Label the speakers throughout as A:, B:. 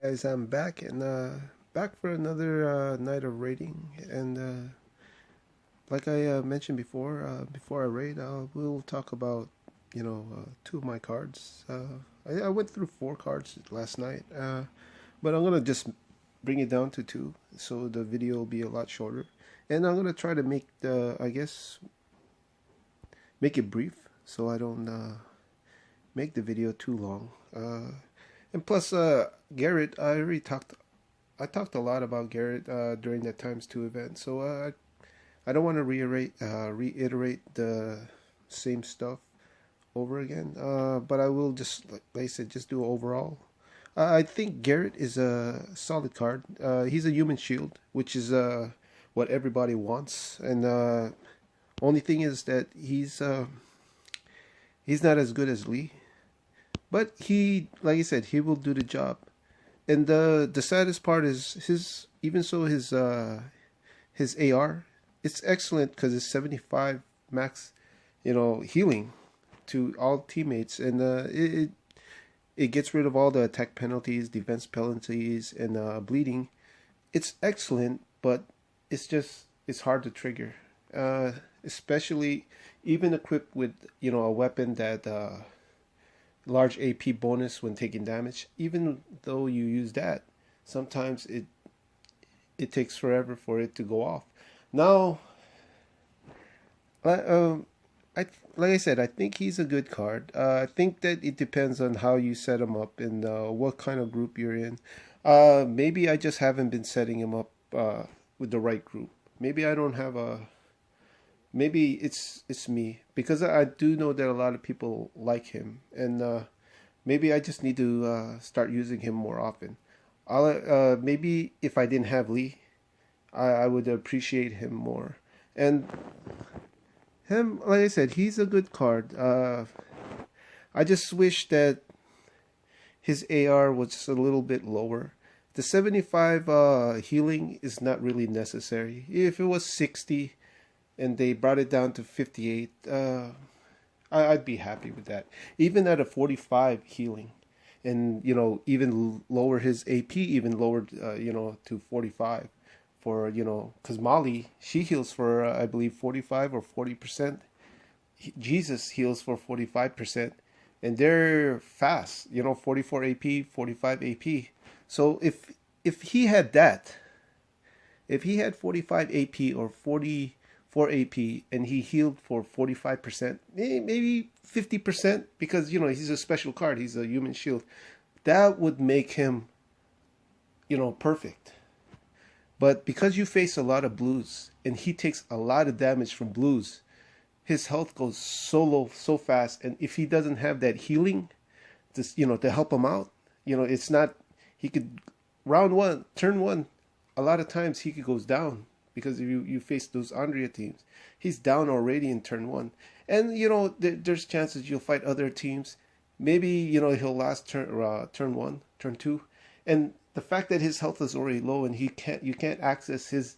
A: Guys, I'm back and back for another night of raiding. And like I mentioned before I raid, we'll talk about two of my cards. I went through four cards last night, but I'm gonna just bring it down to two, so the video will be a lot shorter. And I'm gonna try to make make it brief, so I don't make the video too long. And plus, Garrett, I talked a lot about Garrett during that times two event, so I don't want to reiterate the same stuff over again. But I will just, like I said, just do overall. I think Garrett is a solid card. He's a human shield, which is what everybody wants. And only thing is that he's not as good as Lee, but he, like I said, he will do the job. And the saddest part is his AR, it's excellent because it's 75 max, healing to all teammates, and it gets rid of all the attack penalties, defense penalties, and bleeding. It's excellent, but it's hard to trigger, especially even equipped with a weapon that large AP bonus when taking damage. Even though you use that, sometimes it takes forever for it to go off. Now, I like I said, I think he's a good card. I think that it depends on how you set him up and what kind of group you're in. Maybe I just haven't been setting him up with the right group. Maybe I don't have a. Maybe it's me because I do know that a lot of people like him, and maybe I just need to start using him more often. Maybe if I didn't have Lee, I would appreciate him more. And him, like I said, he's a good card. I just wish that his AR was just a little bit lower. The 75 healing is not really necessary. If it was 60 and they brought it down to 58, I'd be happy with that. Even at a 45 healing, and even lower his AP, even lowered to 45 for because Molly, she heals for I believe 45 or 40%. Jesus heals for 45%, and they're fast. 44 AP, 45 AP. So if he had that, if he had 45 AP or 44 AP and he healed for 45%, maybe 50%, because he's a special card, he's a human shield, that would make him perfect. But because you face a lot of blues and he takes a lot of damage from blues, his health goes so low so fast, and if he doesn't have that healing to help him out, it's not, he could round one, turn one, a lot of times he could goes down, because if you face those Andrea teams, he's down already in turn one. And there's chances you'll fight other teams, maybe he'll last turn one, turn two, and the fact that his health is already low and you can't access his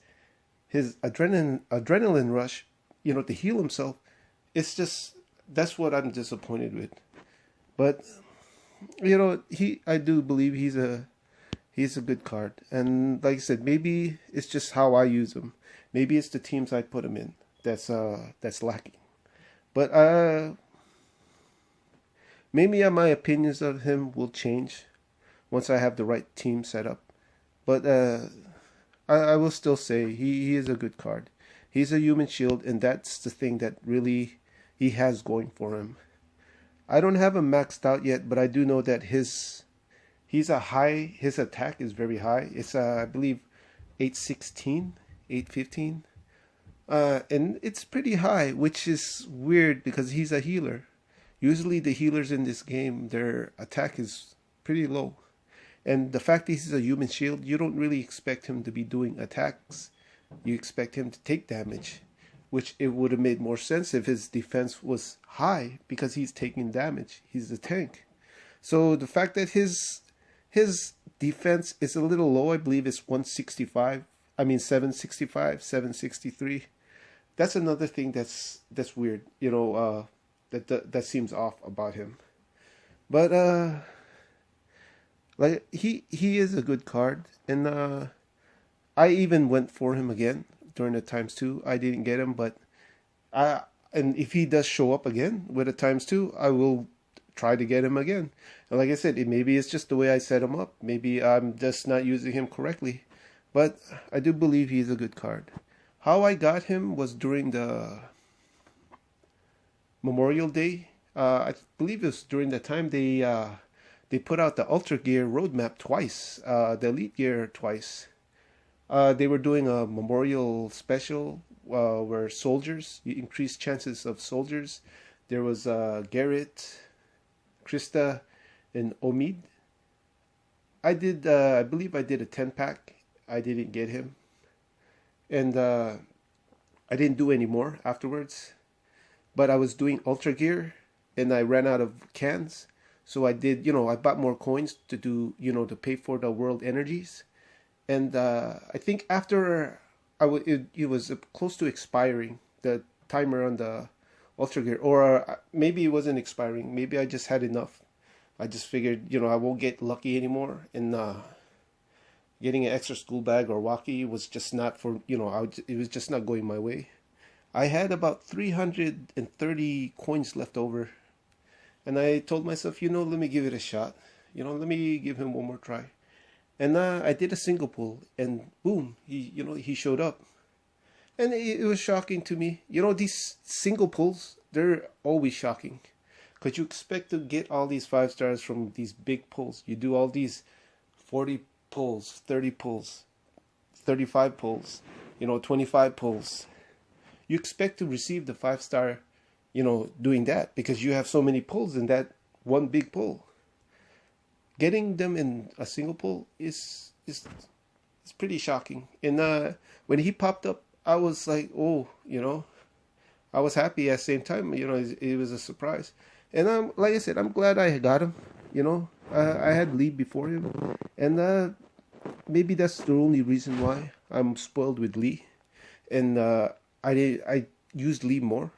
A: adrenaline rush, to heal himself. It's just, that's what I'm disappointed with. But I do believe he's a good card, and like I said, maybe it's just how I use him. Maybe it's the teams I put him in that's lacking. But maybe my opinions of him will change once I have the right team set up. But I will still say he is a good card. He's a human shield, and that's the thing that really he has going for him. I don't have him maxed out yet, but I do know that his attack is very high. It's I believe 816, 815. And it's pretty high, which is weird because he's a healer. Usually the healers in this game, their attack is pretty low. And the fact that he's a human shield, you don't really expect him to be doing attacks. You expect him to take damage, which it would have made more sense if his defense was high because he's taking damage. He's a tank. So the fact that his defense is a little low, I believe it's 165. I mean 765, 763. That's another thing that's weird. That seems off about him. But Like he is a good card, and I even went for him again during the times two. I didn't get him, but I and if he does show up again with a times two, I will try to get him again. And like I said, maybe it's just the way I set him up. Maybe I'm just not using him correctly, but I do believe he's a good card. How I got him was during the Memorial Day. I believe it was during the time they put out the Ultra Gear roadmap twice, the Elite Gear twice. They were doing a memorial special where soldiers, you increase chances of soldiers. There was Garrett, Krista, and Omid. I believe I did a 10 pack. I didn't get him. And I didn't do any more afterwards. But I was doing Ultra Gear and I ran out of cans. So I did, I bought more coins to do, to pay for the world energies. And I think after it was close to expiring, the timer on the Ultra Gear, or maybe it wasn't expiring. Maybe I just had enough. I just figured, I won't get lucky anymore. And getting an extra school bag or walkie was just not for, it was just not going my way. I had about 330 coins left over. And I told myself, let me give it a shot. Let me give him one more try. And I did a single pull, and boom, he showed up. And it was shocking to me. These single pulls, they're always shocking. Because you expect to get all these 5 stars from these big pulls. You do all these 40 pulls, 30 pulls, 35 pulls, 25 pulls. You expect to receive the 5 star, doing that because you have so many pulls in that one big pull. Getting them in a single pull is pretty shocking. And when he popped up, I was like, oh, I was happy at the same time. It was a surprise. And like I said, I'm glad I got him. I had Lee before him, and maybe that's the only reason why I'm spoiled with Lee. And I used Lee more,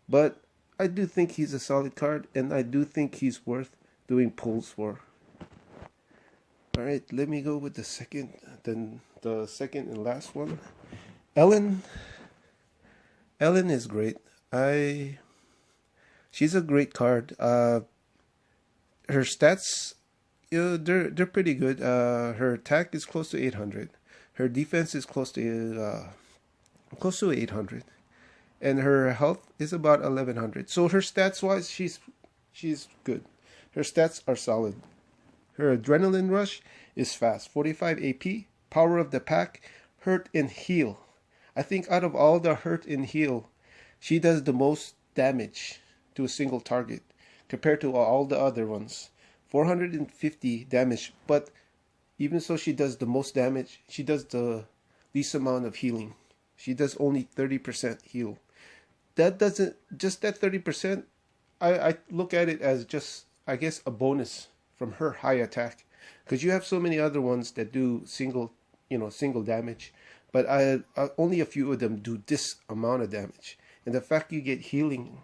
A: but I do think he's a solid card, and I do think he's worth doing pulls for. All right, let me go with the second and last one. Ellen. Ellen is great. She's a great card. Her stats, they're pretty good. Her attack is close to 800. Her defense is close to 800, and her health is about 1100. So her stats wise, she's good. Her stats are solid. Her adrenaline rush is fast, 45 AP, power of the pack, hurt and heal. I think out of all the hurt and heal, she does the most damage to a single target compared to all the other ones. 450 damage, but even so she does the most damage, she does the least amount of healing. She does only 30% heal. That doesn't, just that 30%, I look at it as just, I guess, a bonus from her high attack. Because you have so many other ones that do single damage. But only a few of them do this amount of damage. And the fact you get healing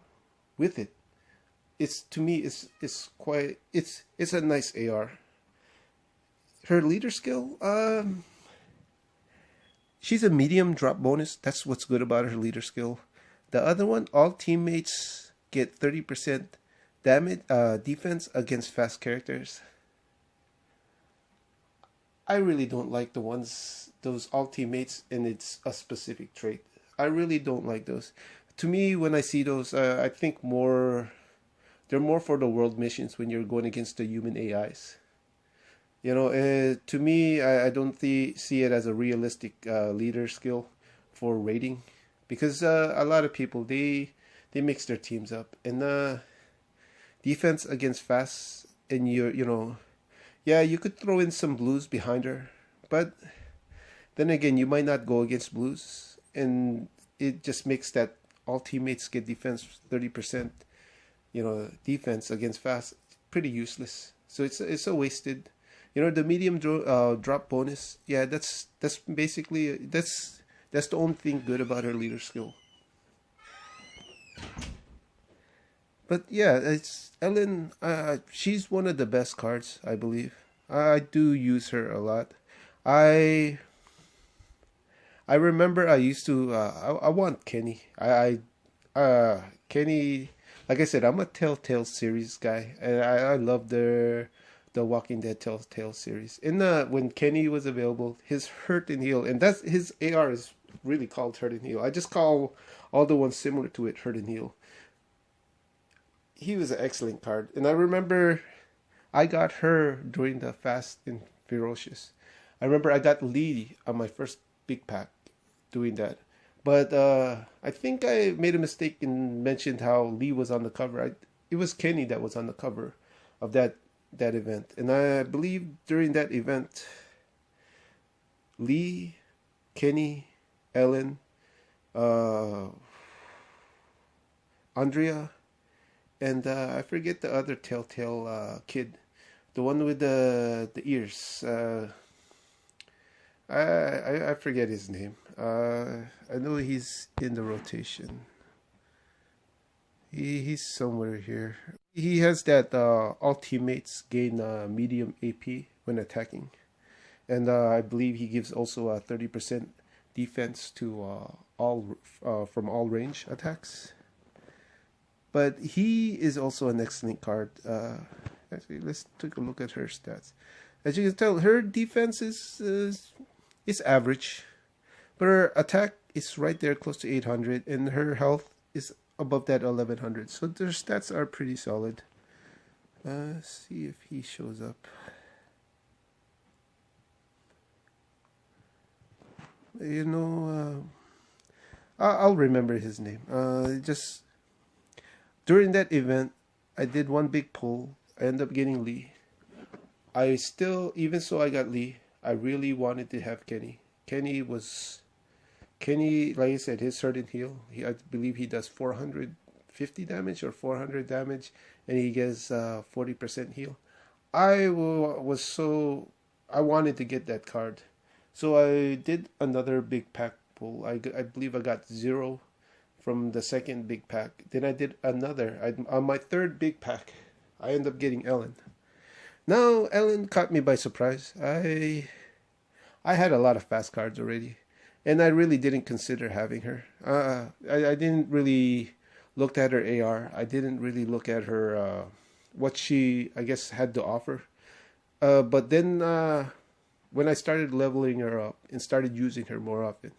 A: with it, to me, it's quite, it's a nice AR. Her leader skill, she's a medium drop bonus. That's what's good about her leader skill. The other one, all teammates get 30% damage defense against fast characters. I really don't like those all teammates, and it's a specific trait. I really don't like those. To me, when I see those, I think they're more for the world missions when you're going against the human AIs. To me, I don't see it as a realistic leader skill for raiding, because a lot of people they mix their teams up, and defense against fast, and yeah, you could throw in some blues behind her, but then again, you might not go against blues, and it just makes that all teammates get defense 30%, defense against fast, pretty useless. So it's a wasted. The medium drop bonus, yeah, that's basically that's the only thing good about her leader skill. But yeah, it's Ellen. She's one of the best cards, I believe. I do use her a lot. I I remember I used to. I want Kenny. Kenny. Like I said, I'm a Telltale series guy, and I love the Walking Dead Telltale series. In the when Kenny was available, his Hurt and Heal, and that's his AR is really called Hurt and Heal. I just call all the ones similar to it Hurt and Heal. He was an excellent card, and I remember I got her during the Fast and Ferocious. I remember I got Lee on my first big pack doing that. But I think I made a mistake and mentioned how Lee was on the cover. It was Kenny that was on the cover of that event, and I believe during that event, Lee, Kenny, Ellen, uh, Andrea, and I forget the other Telltale kid, the one with the ears. I forget his name. I know he's in the rotation. He's somewhere here. He has that all teammates gain medium AP when attacking, and I believe he gives also a 30% defense to all from all range attacks. But he is also an excellent card. Actually, let's take a look at her stats. As you can tell, her defense is average, but her attack is right there close to 800, and her health is above that 1100. So their stats are pretty solid. See if he shows up. You know, I'll remember his name. Just during that event, I did one big pull. I ended up getting Lee. I still, even so, I got Lee. I really wanted to have Kenny. Kenny, like I said, his certain heal. I believe he does 450 damage or 400 damage, and he gets 40% heal. Was so I wanted to get that card, so I did another big pack pull. I believe I got zero from the second big pack. Then I did another. On my third big pack, I ended up getting Ellen. Now Ellen caught me by surprise. I had a lot of fast cards already, and I really didn't consider having her. I didn't really look at her AR. I didn't really look at her what she I guess had to offer. But then when I started leveling her up and started using her more often,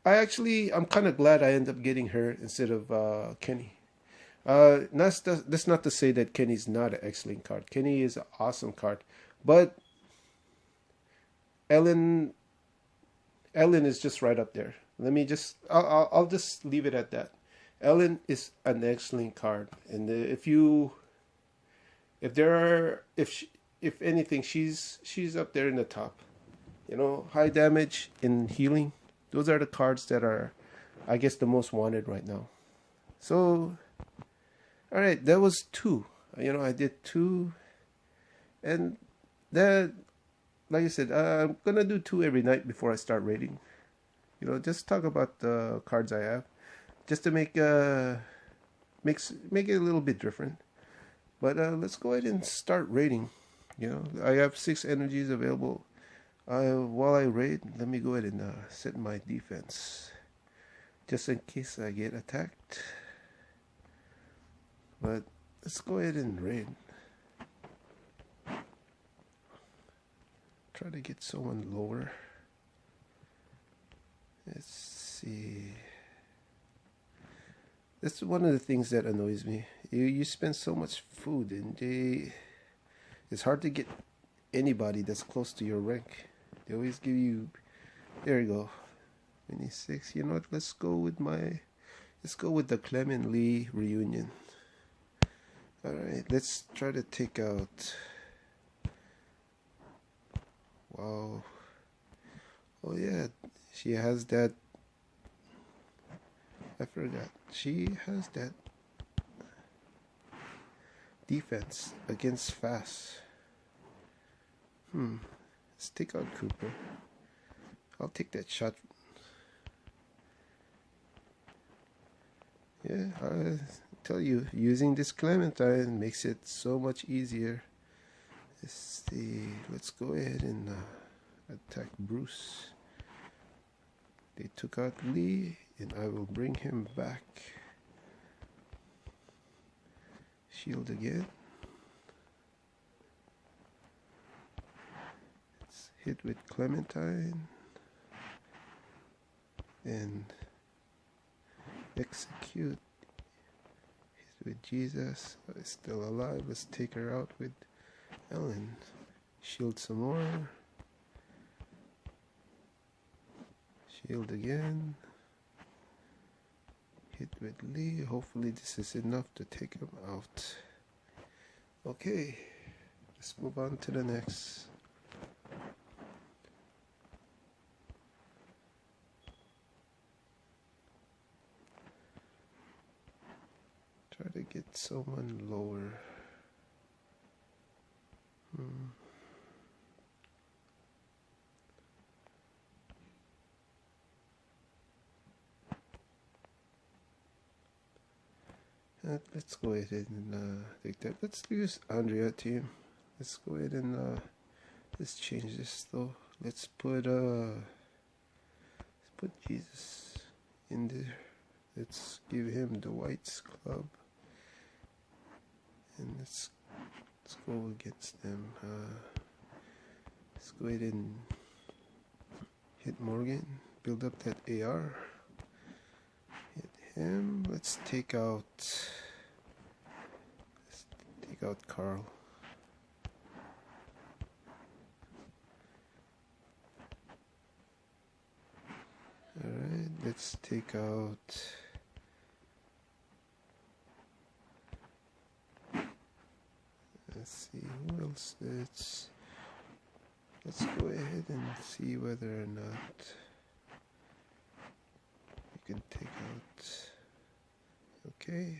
A: I'm kind of glad I ended up getting her instead of Kenny. That's not to say that Kenny's not an excellent card. Kenny is an awesome card, but Ellen Ellen is just right up there. I'll just leave it at that. Ellen is an excellent card, and if anything, she's up there in the top. You know, high damage and healing. Those are the cards that are, I guess, the most wanted right now. So, all right, that was two. You know, I did two, and that, like I said, I'm gonna do two every night before I start rating. You know, just talk about the cards I have, just to make it a little bit different. But let's go ahead and start rating. You know, I have 6 energies available. While I raid, let me go ahead and set my defense, just in case I get attacked. But let's go ahead and raid. Try to get someone lower. Let's see. That's one of the things that annoys me. You spend so much food, and it's hard to get anybody that's close to your rank. They always give you. There you go. 26. You know what? Let's go with the Clement Lee reunion. All right. Let's try to take out. Wow. Oh yeah, she has that. I forgot. She has that defense against fast. Let's take out Cooper. I'll take that shot. Yeah, I tell you, using this Clementine makes it so much easier. Let's see. Let's go ahead and attack Bruce. They took out Lee, and I will bring him back. Shield again. Let's hit with Clementine. And execute. Hit with Jesus. Still alive. Let's take her out with Ellen. Shield some more. Shield again. Hit with Lee. Hopefully this is enough to take him out. Okay. Let's move on to the next. Try to get someone lower. Let's go ahead and take that. Let's use Andrea team. Let's go ahead and let's change this though. Let's put Jesus in there. Let's give him the Whites Club, and let's go against them. Let's go ahead and hit Morgan. Build up that AR. Hit him. Let's take out Carl. Alright, let's take out let's see who else. Let's go ahead and see whether or not we can take out. Okay,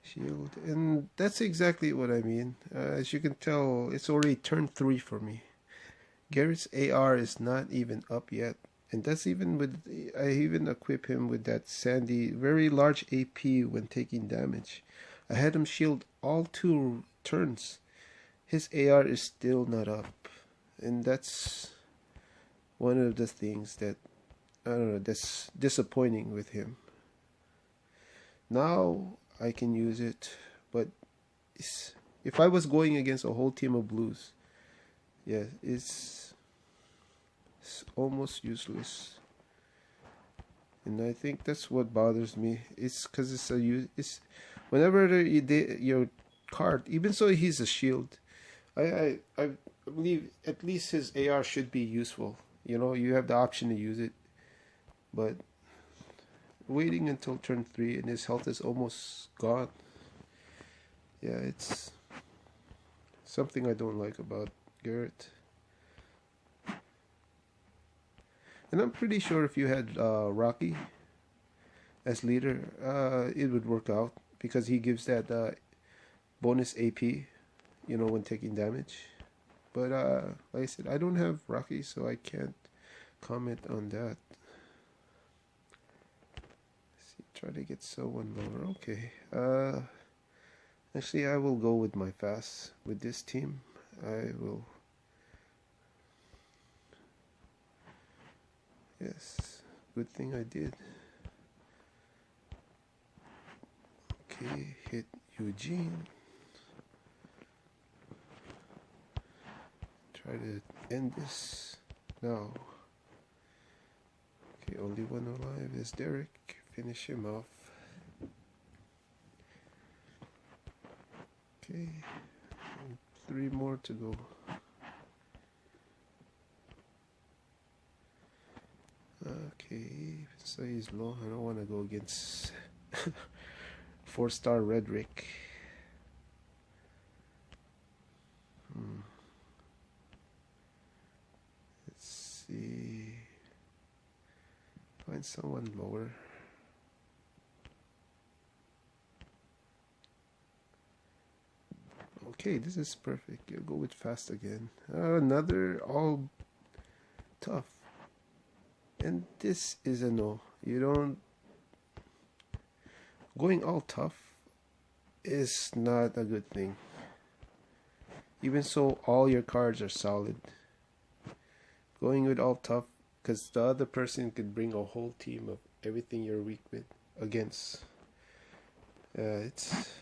A: shield, and that's exactly what I mean. As you can tell, it's already turn 3 for me. Garrett's AR is not even up yet, and that's even with, I even equip him with that Sandy very large AP when taking damage. I had him shield all 2 turns. His AR is still not up, and that's one of the things that, I don't know, that's disappointing with him. Now I can use it, but if I was going against a whole team of blues, yeah, it's almost useless. And I think that's what bothers me. It's because it's whenever your card, even so he's a shield, I believe at least his AR should be useful. You know, you have the option to use it, but waiting until turn 3 and his health is almost gone. Yeah, it's something I don't like about Garrett. And I'm pretty sure if you had Rocky as leader, it would work out, because he gives that bonus AP, you know, when taking damage. But like I said, I don't have Rocky, so I can't comment on that. Try to get someone lower. Okay. Actually, I will go with my fast with this team. I will. Yes. Good thing I did. Okay. Hit Eugene. Try to end this now. Okay. Only one alive is Derek. Finish him off. Okay, and 3 more to go. Okay, so he's low. I don't want to go against 4-star Redrick. Let's see. Find someone lower. Okay, this is perfect. I'll go with fast again. Another all tough. And this is a no. You don't... Going all tough is not a good thing. Even so, all your cards are solid. Going with all tough, because the other person could bring a whole team of everything you're weak with against. It's.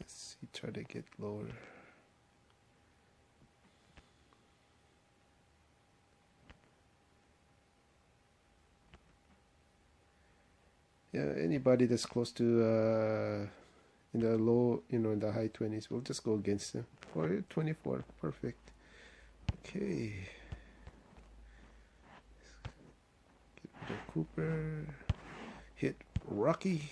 A: Let's see, try to get lower. Yeah, anybody that's close to in the low, in the high 20s, we'll just go against them. Or 24, perfect. Okay. Get rid of Cooper. Hit Rocky.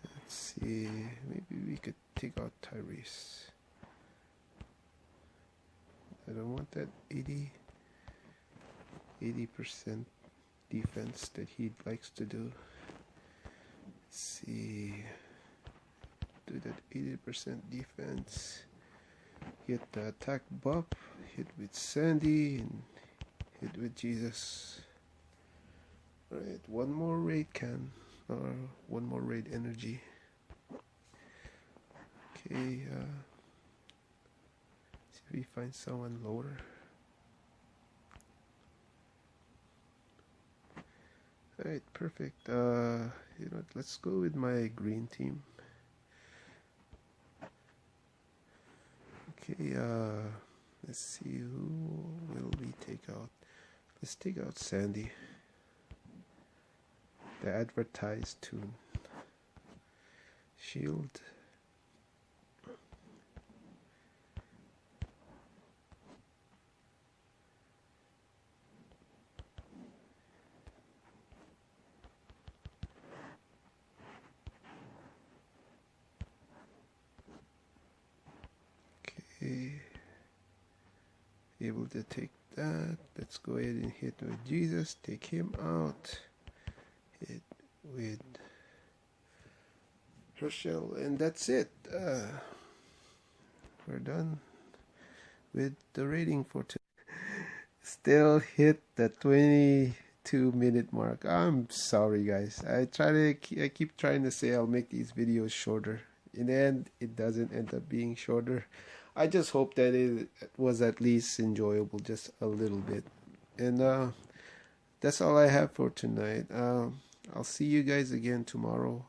A: Let's see, maybe we could take out Tyrese. I don't want that 80% defense that he likes to do. Let's see, do that 80% defense, get the attack buff, hit with Sandy, and hit with Jesus. Alright, one more raid can, or one more raid energy. Okay, see if we find someone lower. Alright, perfect. Let's go with my green team. Okay, let's see, who will we take out? Let's take out Sandy. The advertised tune. Shield. Able to take that. Let's go ahead and hit with Jesus, take him out, hit with Herschel, and that's it. We're done with the rating for today. Still hit the 22-minute mark. I'm sorry, guys. I keep trying to say I'll make these videos shorter. In the end, it doesn't end up being shorter. I just hope that it was at least enjoyable, just a little bit. And that's all I have for tonight. I'll see you guys again tomorrow.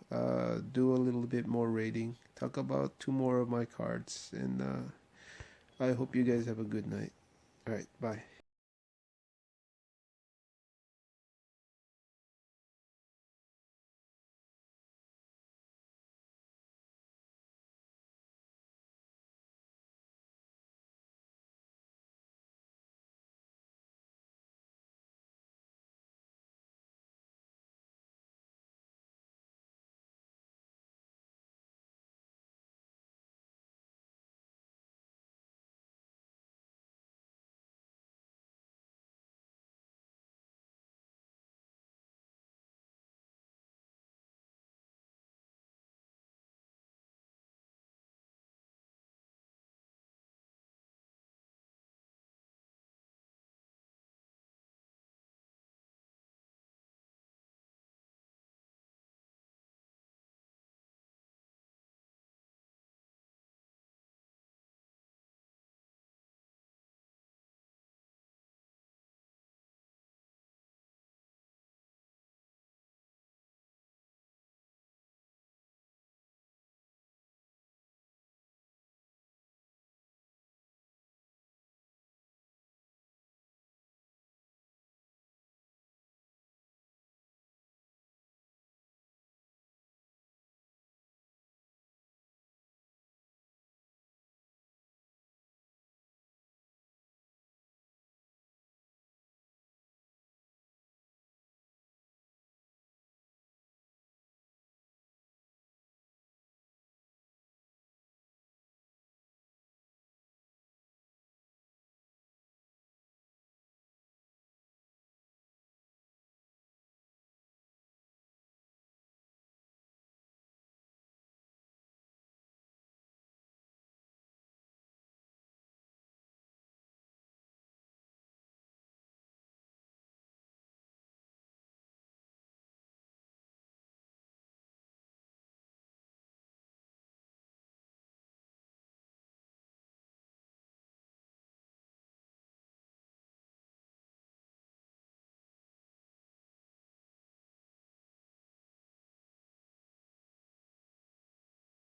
A: Do a little bit more rating. Talk about 2 more of my cards. And I hope you guys have a good night. Alright, bye.